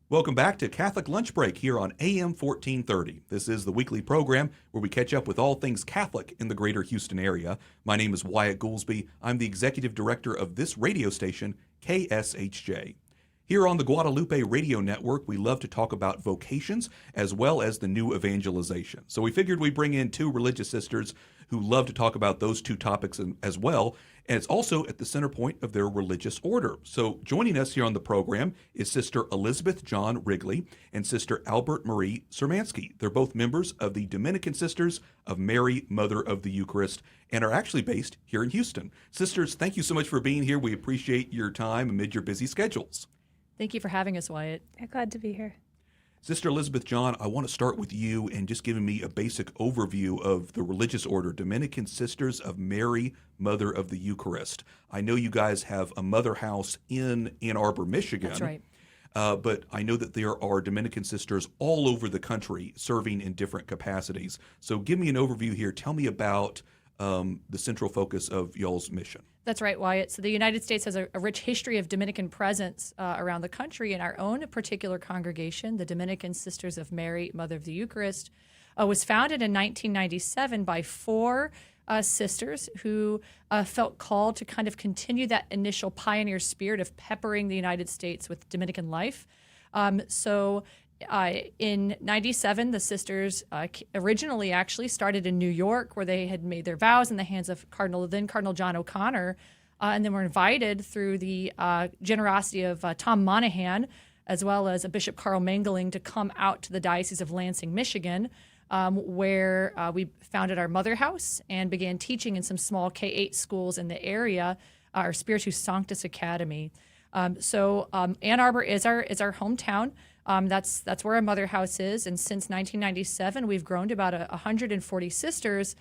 Welcome back to Catholic Lunch Break here on AM 1430. This is the weekly program where we catch up with all things Catholic in the greater Houston area. My name is Wyatt Goolsby. I'm the executive director of this radio station, KSHJ. Here on the Guadalupe Radio Network, we love to talk about vocations as well as the new evangelization. So we figured we'd bring in two religious sisters who love to talk about those two topics as well. And it's also at the center point of their religious order. So joining us here on the program is Sister Elizabeth John Wrigley and Sister Albert Marie Surmanski. They're both members of the Dominican Sisters of Mary, Mother of the Eucharist, and are actually based here in Houston. Sisters, thank you so much for being here. We appreciate your time amid your busy schedules. Thank you for having us, Wyatt. Glad to be here. Sister Elizabeth John, I want to start with you and just giving me a basic overview of the religious order, Dominican Sisters of Mary, Mother of the Eucharist. I know you guys have a mother house in Ann Arbor, Michigan. That's right. But I know that there are Dominican sisters all over the country serving in different capacities. So give me an overview here. Tell me about the central focus of y'all's mission. That's right, Wyatt. So the United States has a rich history of Dominican presence around the country. In our own particular congregation, the Dominican Sisters of Mary, Mother of the Eucharist, was founded in 1997 by four sisters who felt called to kind of continue that initial pioneer spirit of peppering the United States with Dominican life. In 97, the sisters originally actually started in New York, where they had made their vows in the hands of Cardinal John O'Connor, and then were invited through the generosity of Tom Monahan, as well as Bishop Carl Mangling, to come out to the Diocese of Lansing, Michigan, where we founded our mother house and began teaching in some small K-8 schools in the area, our Spiritus Sanctus Academy. Ann Arbor is our hometown. That's where our mother house is, and since 1997, we've grown to about 140 sisters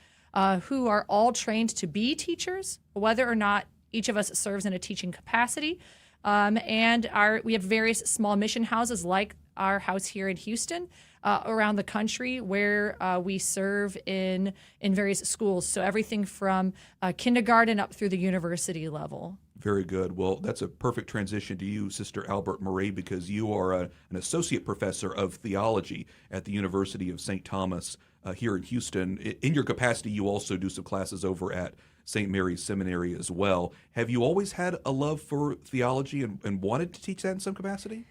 who are all trained to be teachers, whether or not each of us serves in a teaching capacity. We have various small mission houses, like our house here in Houston, around the country, where we serve in various schools. So everything from kindergarten up through the university level. Very good. Well, that's a perfect transition to you, Sister Albert Marie, because you are an Associate Professor of Theology at the University of St. Thomas here in Houston. In your capacity, you also do some classes over at St. Mary's Seminary as well. Have you always had a love for theology and wanted to teach that in some capacity?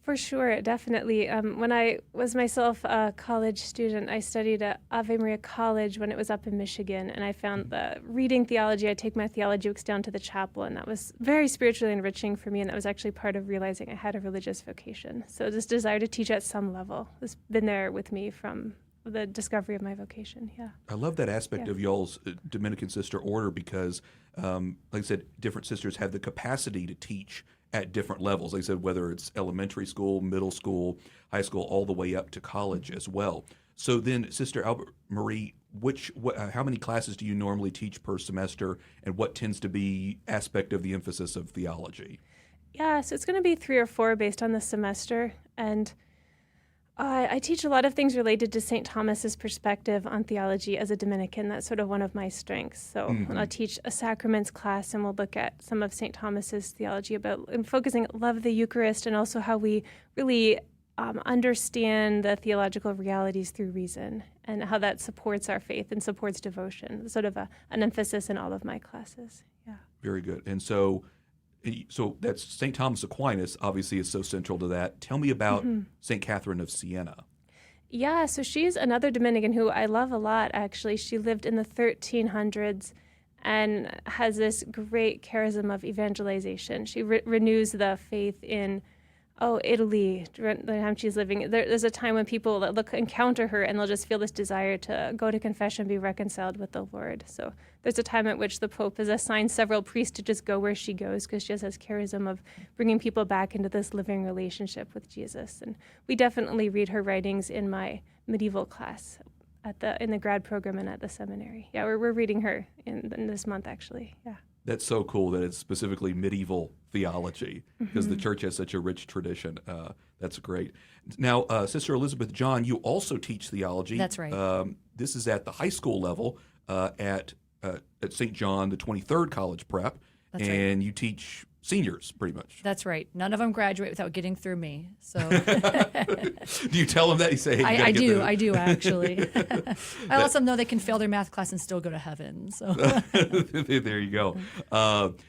For sure, definitely. When I was myself a college student, I studied at Ave Maria College when it was up in Michigan, and I found that reading theology, I'd take my theology books down to the chapel, and that was very spiritually enriching for me, and that was actually part of realizing I had a religious vocation. So this desire to teach at some level has been there with me from the discovery of my vocation, yeah. I love that aspect of y'all's Dominican sister order because, like I said, different sisters have the capacity to teach at different levels. Like I said, whether it's elementary school, middle school, high school, all the way up to college as well. So then, Sister Albert Marie, how many classes do you normally teach per semester, and what tends to be aspect of the emphasis of theology? Yeah, so it's going to be 3 or 4 based on the semester, and I teach a lot of things related to St. Thomas's perspective on theology as a Dominican. That's sort of one of my strengths. So I'll teach a sacraments class, and we'll look at some of St. Thomas's theology and focusing on love of the Eucharist, and also how we really understand the theological realities through reason, and how that supports our faith and supports devotion. Sort of an emphasis in all of my classes. Yeah. Very good. And so that's St. Thomas Aquinas, obviously, is so central to that. Tell me about St. Catherine of Siena. Yeah, so she's another Dominican who I love a lot, actually. She lived in the 1300s and has this great charism of evangelization. She renews the faith in Italy, during the time she's living. There's a time when people encounter her, and they'll just feel this desire to go to confession, be reconciled with the Lord. So there's a time at which the Pope has assigned several priests to just go where she goes, because she has this charism of bringing people back into this living relationship with Jesus. And we definitely read her writings in my medieval class in the grad program and at the seminary. Yeah, we're reading her in this month, actually. Yeah. That's so cool that it's specifically medieval theology, because the church has such a rich tradition. That's great. Now, Sister Elizabeth John, you also teach theology. That's right. This is at the high school level at St. John, the 23rd College Prep. That's right. and you teach seniors pretty much. That's right. None of them graduate without getting through me. So Do you tell them that? You say, hey, you I gotta do. get I do actually. I let them know they can fail their math class and still go to heaven. So There you go.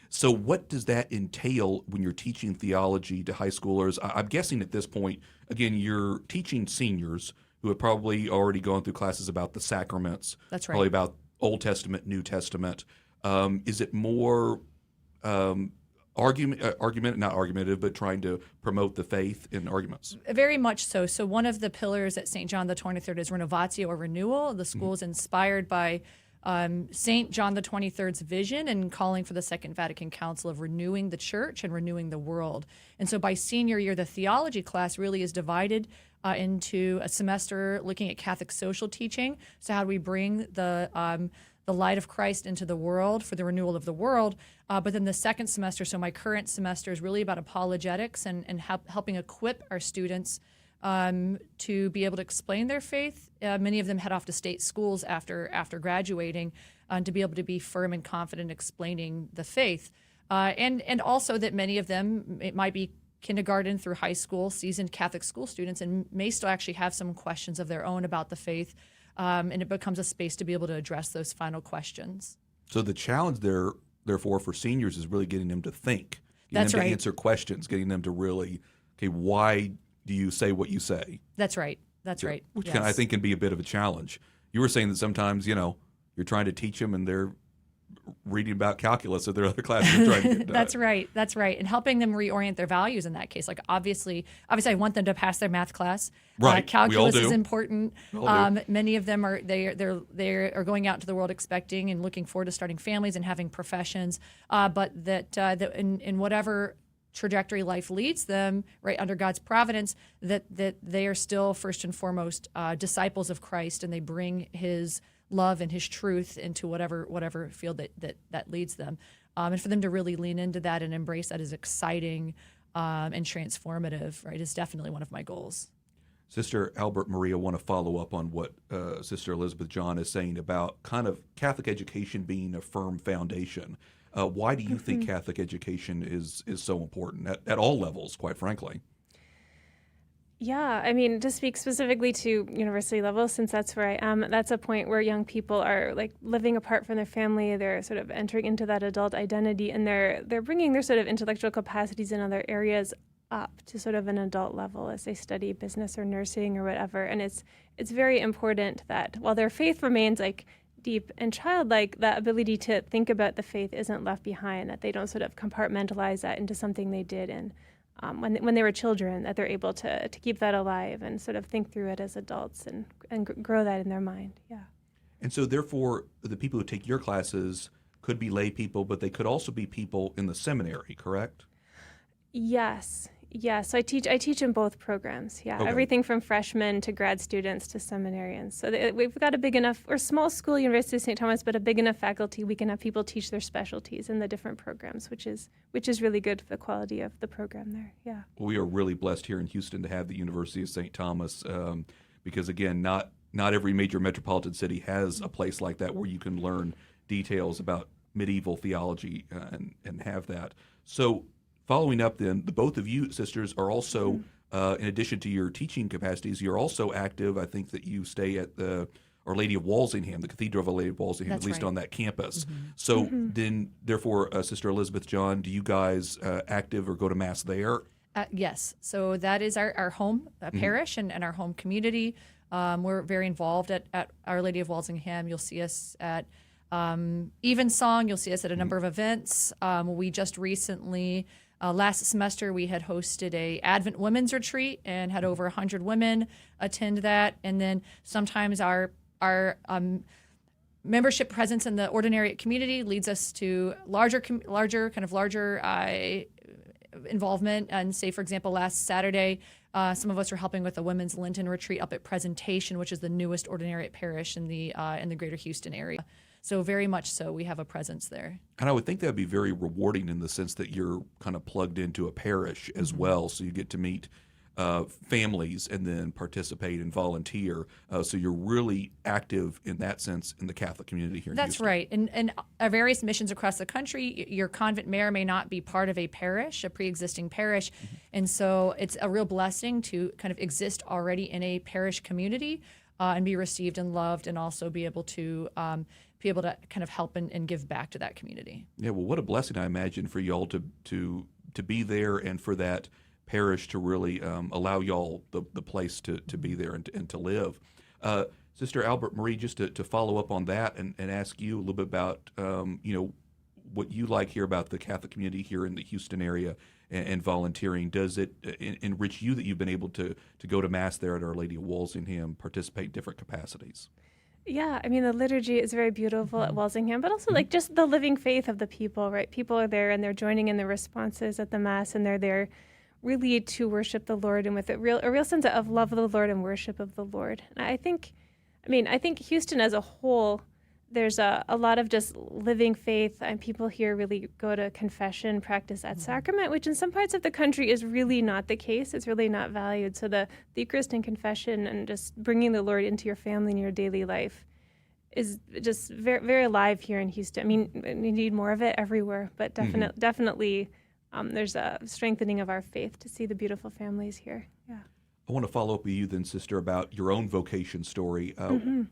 So what does that entail when you're teaching theology to high schoolers? I'm guessing at this point, again, you're teaching seniors who have probably already gone through classes about the sacraments. That's right. Probably about Old Testament, New Testament. Is it more not argumentative, but trying to promote the faith in arguments? Very much so. So one of the pillars at St. John the 23rd is Renovatio, or renewal. The school is inspired by St. John the 23rd's vision and calling for the Second Vatican Council of renewing the church and renewing the world. And so by senior year, the theology class really is divided into a semester looking at Catholic social teaching. So how do we bring the light of Christ into the world for the renewal of the world? But then the second semester, so my current semester, is really about apologetics and helping equip our students to be able to explain their faith. Many of them head off to state schools after graduating to be able to be firm and confident explaining the faith. And also that many of them, it might be kindergarten through high school, seasoned Catholic school students, and may still actually have some questions of their own about the faith. And it becomes a space to be able to address those final questions. So the challenge there, therefore, for seniors is really getting them to think, getting That's them right. to answer questions, getting them to really, okay, why do you say what you say? That's right. That's right. Which Yes. I think can be a bit of a challenge. You were saying that sometimes, you're trying to teach them and they're reading about calculus at their other classes. Trying to get That's right. That's right. And helping them reorient their values in that case. Like obviously I want them to pass their math class. Right. Calculus We all do. is important. We all do. Many of them are they are going out into the world expecting and looking forward to starting families and having professions. But that in whatever trajectory life leads them, right, under God's providence, that they are still first and foremost disciples of Christ, and they bring His love and His truth into whatever field that leads them, and for them to really lean into that and embrace that is exciting and transformative, right, is definitely one of my goals. Sister Albert Marie, I want to follow up on what Sister Elizabeth John is saying about kind of Catholic education being a firm foundation. Why do you think Catholic education is so important at all levels, quite frankly? Yeah, I mean, to speak specifically to university level, since that's where I am, that's a point where young people are like living apart from their family. They're sort of entering into that adult identity, and they're bringing their sort of intellectual capacities in other areas up to sort of an adult level as they study business or nursing or whatever. And it's very important that while their faith remains like deep and childlike, that ability to think about the faith isn't left behind, that they don't sort of compartmentalize that into something they did and when they were children, that they're able to keep that alive and sort of think through it as adults and grow that in their mind. Yeah. And so therefore, the people who take your classes could be lay people, but they could also be people in the seminary, correct? Yes. So I teach in both programs. Yeah. Okay. Everything from freshmen to grad students to seminarians. So we've got a big enough, or small school, University of St. Thomas, but a big enough faculty we can have people teach their specialties in the different programs, which is really good for the quality of the program there. Yeah. We are really blessed here in Houston to have the University of St. Thomas because, again, not every major metropolitan city has a place like that where you can learn details about medieval theology and have that. So following up then, the both of you sisters are also, in addition to your teaching capacities, you're also active. I think that you stay at the Our Lady of Walsingham, the Cathedral of Our Lady of Walsingham, That's at least right. on that campus. So then, therefore, Sister Elizabeth John, do you guys active or go to Mass there? Yes. So that is our home parish and our home community. We're very involved at Our Lady of Walsingham. You'll see us at Evensong. You'll see us at a number of events. We just recently, last semester, we had hosted a Advent Women's Retreat and had over 100 women attend that. And then sometimes our membership presence in the ordinariate community leads us to larger involvement. And say, for example, last Saturday, some of us were helping with a women's Lenten retreat up at Presentation, which is the newest ordinariate parish in the greater Houston area. So very much so, we have a presence there. And I would think that would be very rewarding in the sense that you're kind of plugged into a parish as well, so you get to meet families and then participate and volunteer. So you're really active in that sense in the Catholic community here in That's Houston. right. And our various missions across the country, your convent may or may not be part of a parish, a pre-existing parish. And so it's a real blessing to kind of exist already in a parish community and be received and loved, and also be able to kind of help and give back to that community. Yeah, well, what a blessing, I imagine, for y'all to be there, and for that parish to really allow y'all the place to be there and to live. Sister Albert Marie, just to follow up on that and ask you a little bit about what you like here about the Catholic community here in the Houston area and volunteering. Does it enrich you that you've been able to go to Mass there at Our Lady of Walsingham, participate in different capacities? Yeah, I mean, the liturgy is very beautiful at Walsingham, but also like just the living faith of the people, right? People are there and they're joining in the responses at the Mass, and they're there really to worship the Lord, and with a real sense of love of the Lord and worship of the Lord. And I think Houston as a whole, there's a lot of just living faith, and people here really go to confession, practice that sacrament, which in some parts of the country is really not the case. It's really not valued. So the Eucharist and confession and just bringing the Lord into your family and your daily life is just very, very alive here in Houston. I mean, we need more of it everywhere, but definitely there's a strengthening of our faith to see the beautiful families here. Yeah. I want to follow up with you then, Sister, about your own vocation story.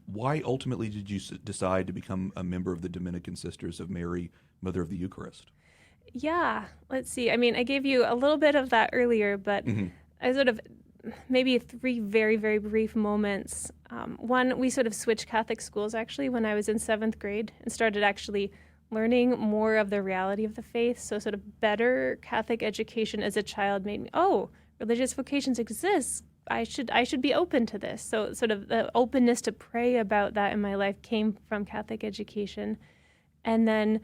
Why ultimately did you decide to become a member of the Dominican Sisters of Mary, Mother of the Eucharist? Yeah, let's see. I mean, I gave you a little bit of that earlier, but I sort of maybe 3 very, very brief moments. One, we sort of switched Catholic schools actually when I was in 7th grade and started actually learning more of the reality of the faith. So sort of better Catholic education as a child made me, religious vocations exist. I should be open to this. So sort of the openness to pray about that in my life came from Catholic education. And then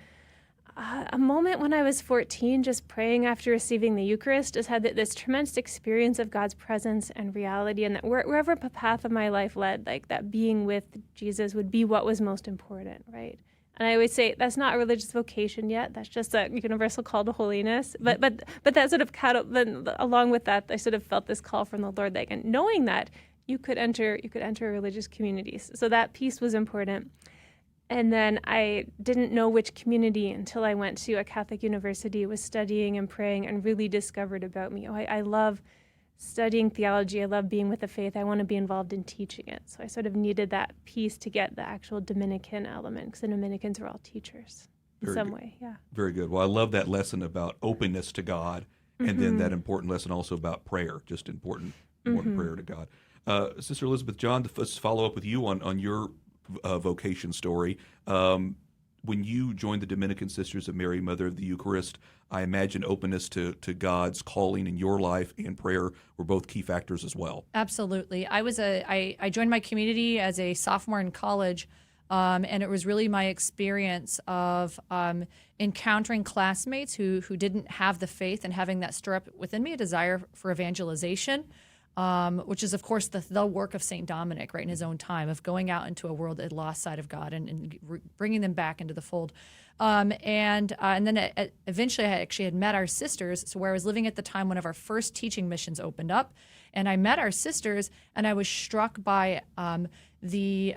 a moment when I was 14, just praying after receiving the Eucharist, just had this tremendous experience of God's presence and reality, and that wherever the path of my life led, like that being with Jesus would be what was most important, right? And I always say that's not a religious vocation yet. That's just a universal call to holiness. But that sort of then along with that, I sort of felt this call from the Lord, like, and knowing that you could enter religious communities. So that piece was important. And then I didn't know which community until I went to a Catholic university, was studying and praying, and really discovered about me. I love studying theology. I love being with the faith. I want to be involved in teaching it. So I sort of needed that piece to get the actual Dominican element, because the Dominicans are all teachers in some way. Yeah. Very good. Well, I love that lesson about openness to God, and then that important lesson also about prayer, just important prayer to God. Sister Elizabeth John, let's follow up with you on your vocation story. When you joined the Dominican Sisters of Mary, Mother of the Eucharist, I imagine openness to God's calling in your life and prayer were both key factors as well. Absolutely. I joined my community as a sophomore in college, and it was really my experience of encountering classmates who didn't have the faith, and having that stir up within me a desire for evangelization. Which is, of course, the work of St. Dominic, right, in his own time, of going out into a world that had lost sight of God and bringing them back into the fold. And then eventually I actually had met our sisters. So where I was living at the time, one of our first teaching missions opened up, and I met our sisters, and I was struck by their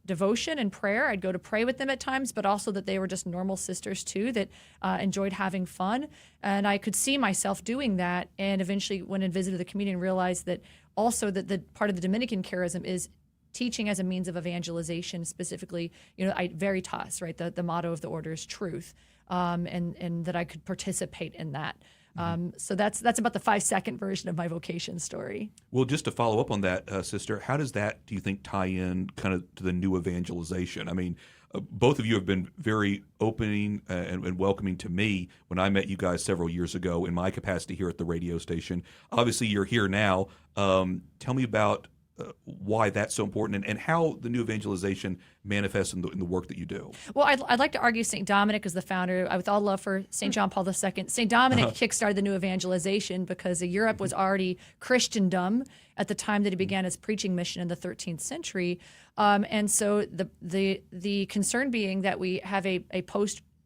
devotion and prayer. I'd go to pray with them at times, but also that they were just normal sisters too, that enjoyed having fun. And I could see myself doing that. And eventually went and visited the community and realized that also that the part of the Dominican charism is teaching as a means of evangelization, specifically, Veritas, right? The motto of the order is truth, and that I could participate in that. So that's about the 5-second version of my vocation story. Well, just to follow up on that, Sister, how does that, do you think, tie in kind of to the new evangelization? I mean, both of you have been very opening and welcoming to me when I met you guys several years ago in my capacity here at the radio station. Obviously, you're here now. Tell me about why that's so important, and how the new evangelization manifests in the work that you do. Well, I'd like to argue St. Dominic is the founder. With all love for St. John Paul II, St. Dominic kickstarted the new evangelization because Europe was already Christendom at the time that he began his preaching mission in the 13th century. And so the concern being that we have a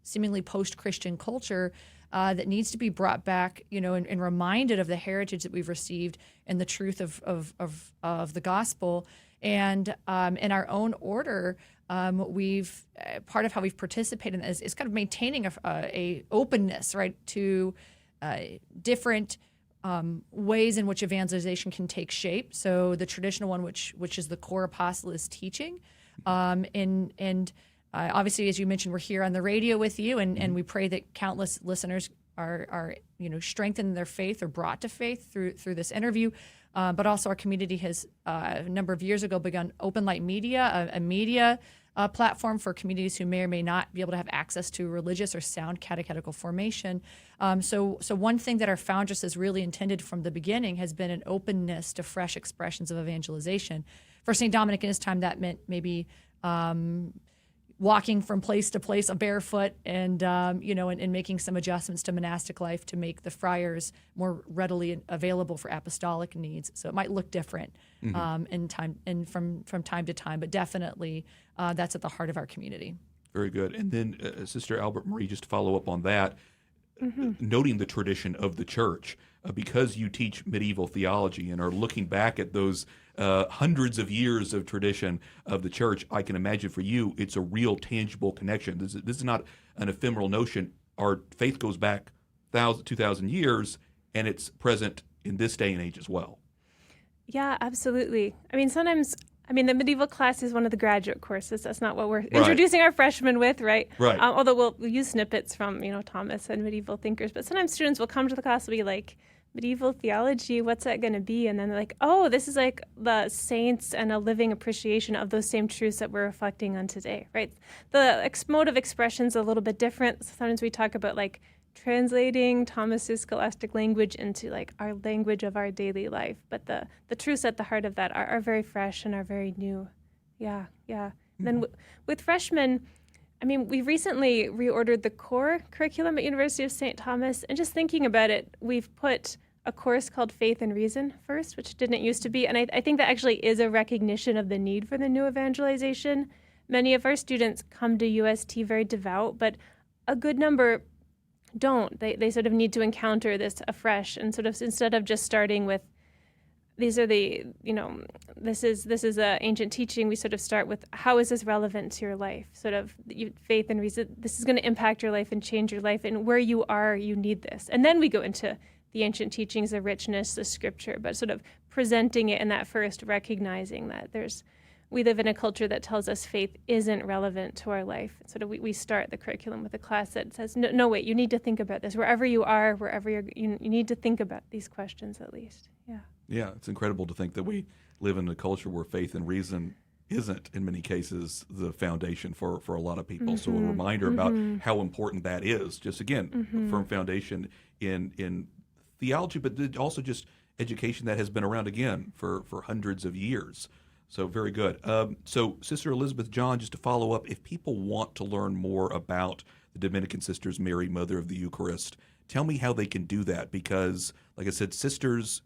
seemingly post-Christian culture, that needs to be brought back, and reminded of the heritage that we've received and the truth of the gospel. And in our own order, we've part of how we've participated in is kind of maintaining a openness, right, to different ways in which evangelization can take shape. So the traditional one, which is the core apostolist teaching, and obviously, as you mentioned, we're here on the radio with you, and we pray that countless listeners are strengthened in their faith or brought to faith through this interview. But also, our community has a number of years ago begun Open Light Media, a media platform for communities who may or may not be able to have access to religious or sound catechetical formation. So one thing that our foundress has really intended from the beginning has been an openness to fresh expressions of evangelization. For St. Dominic in his time, that meant maybe walking from place to place barefoot and making some adjustments to monastic life to make the friars more readily available for apostolic needs. So it might look different in time and from time to time, but definitely that's at the heart of our community. Very good. And then Sister Albert Marie, just to follow up on that, noting the tradition of the church, because you teach medieval theology and are looking back at those hundreds of years of tradition of the church, I can imagine for you it's a real tangible connection. This is not an ephemeral notion. Our faith goes back 2,000 years, and it's present in this day and age as well. Yeah, absolutely. Sometimes the medieval class is one of the graduate courses. That's not what we're introducing our freshmen with, right? Right. Although we'll use snippets from, Thomas and medieval thinkers. But sometimes students will come to the class and be like, medieval theology, what's that going to be? And then they're like, oh, this is like the saints and a living appreciation of those same truths that we're reflecting on today, right? The mode of expression is a little bit different. Sometimes we talk about like translating Thomas's scholastic language into like our language of our daily life. But the truths at the heart of that are very fresh and are very new. Yeah. Mm-hmm. Then with freshmen, we recently reordered the core curriculum at University of St. Thomas, and just thinking about it, we've put a course called Faith and Reason first, which didn't used to be, and I think that actually is a recognition of the need for the new evangelization. Many of our students come to UST very devout, but a good number don't. They sort of need to encounter this afresh, and sort of instead of just starting with these are the, this is a ancient teaching. We sort of start with, how is this relevant to your life? Sort of faith and reason. This is going to impact your life and change your life. And where you are, you need this. And then we go into the ancient teachings, the richness, the scripture, but sort of presenting it in that first, recognizing that we live in a culture that tells us faith isn't relevant to our life. Sort of we start the curriculum with a class that says, no, wait, you need to think about this. Wherever you are, you need to think about these questions at least. Yeah. Yeah, it's incredible to think that we live in a culture where faith and reason isn't, in many cases, the foundation for a lot of people. So a reminder about how important that is. Just, again, a firm foundation in theology, but also just education that has been around, again, for hundreds of years. So very good. So Sister Elizabeth John, just to follow up, if people want to learn more about the Dominican Sisters Mary, Mother of the Eucharist, tell me how they can do that, because, like I said, sisters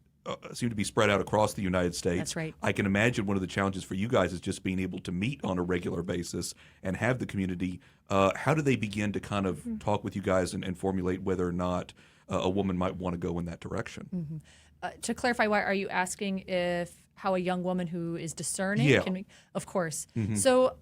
seem to be spread out across the United States. That's right. I can imagine one of the challenges for you guys is just being able to meet on a regular basis and have the community. How do they begin to kind of talk with you guys and formulate whether or not a woman might want to go in that direction? To clarify, why are you asking how a young woman who is discerning can of course. So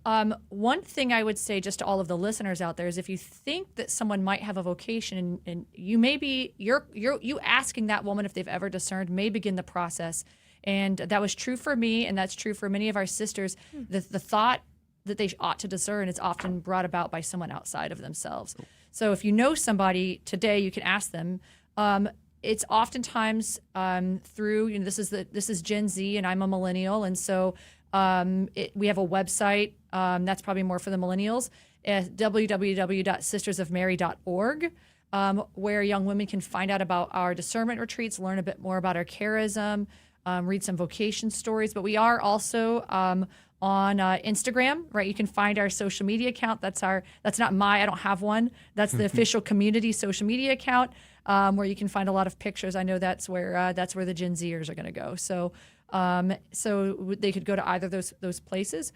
one thing I would say just to all of the listeners out there is, if you think that someone might have a vocation and you may be, you asking that woman if they've ever discerned may begin the process. And that was true for me, and that's true for many of our sisters. The thought that they ought to discern is often brought about by someone outside of themselves. So if you know somebody today, you can ask them. It's oftentimes through, this is Gen Z and I'm a millennial, and so we have a website that's probably more for the millennials, at www.sistersofmary.org, where young women can find out about our discernment retreats, learn a bit more about our charism, read some vocation stories. But we are also on Instagram, right? You can find our social media account. I don't have one. That's the official community social media account. where you can find a lot of pictures. I know that's where the Gen Zers are going to go. So they could go to either of those places.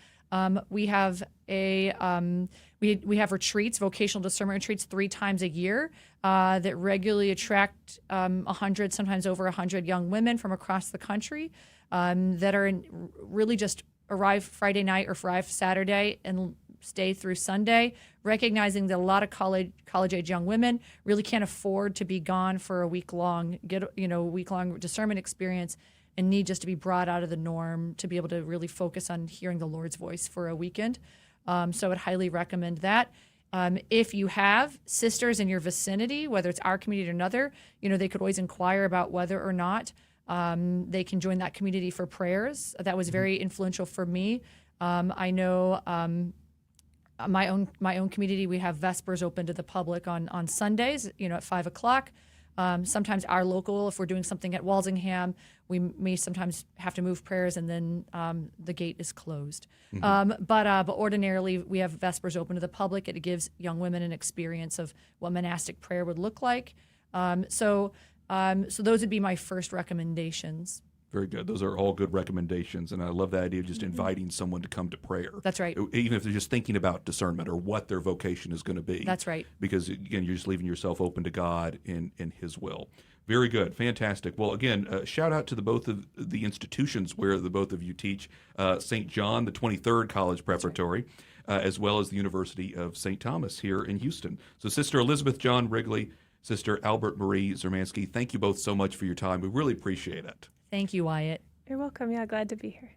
We have we have retreats, vocational discernment retreats, 3 times a year that regularly attract 100, sometimes over 100 young women from across the country that are really just arrive Friday night or arrive Saturday and stay through Sunday, recognizing that a lot of college-age young women really can't afford to be gone for a week-long discernment experience and need just to be brought out of the norm to be able to really focus on hearing the Lord's voice for a weekend. So I would highly recommend that. If you have sisters in your vicinity, whether it's our community or another, they could always inquire about whether or not they can join that community for prayers. That was very influential for me. I know my own community, we have Vespers open to the public on Sundays, at 5 o'clock. Sometimes our local, if we're doing something at Walsingham, we may sometimes have to move prayers and then the gate is closed. But ordinarily we have Vespers open to the public. It gives young women an experience of what monastic prayer would look like. So those would be my first recommendations. Very good. Those are all good recommendations, and I love the idea of just inviting someone to come to prayer. That's right. Even if they're just thinking about discernment or what their vocation is going to be. That's right. Because, again, you're just leaving yourself open to God in His will. Very good. Fantastic. Well, again, shout out to both of the institutions where the both of you teach, St. John, the 23rd College Preparatory, as well as the University of St. Thomas here in Houston. So Sister Elizabeth John Wrigley, Sister Albert Marie Surmanski, thank you both so much for your time. We really appreciate it. Thank you, Wyatt. You're welcome. Yeah, glad to be here.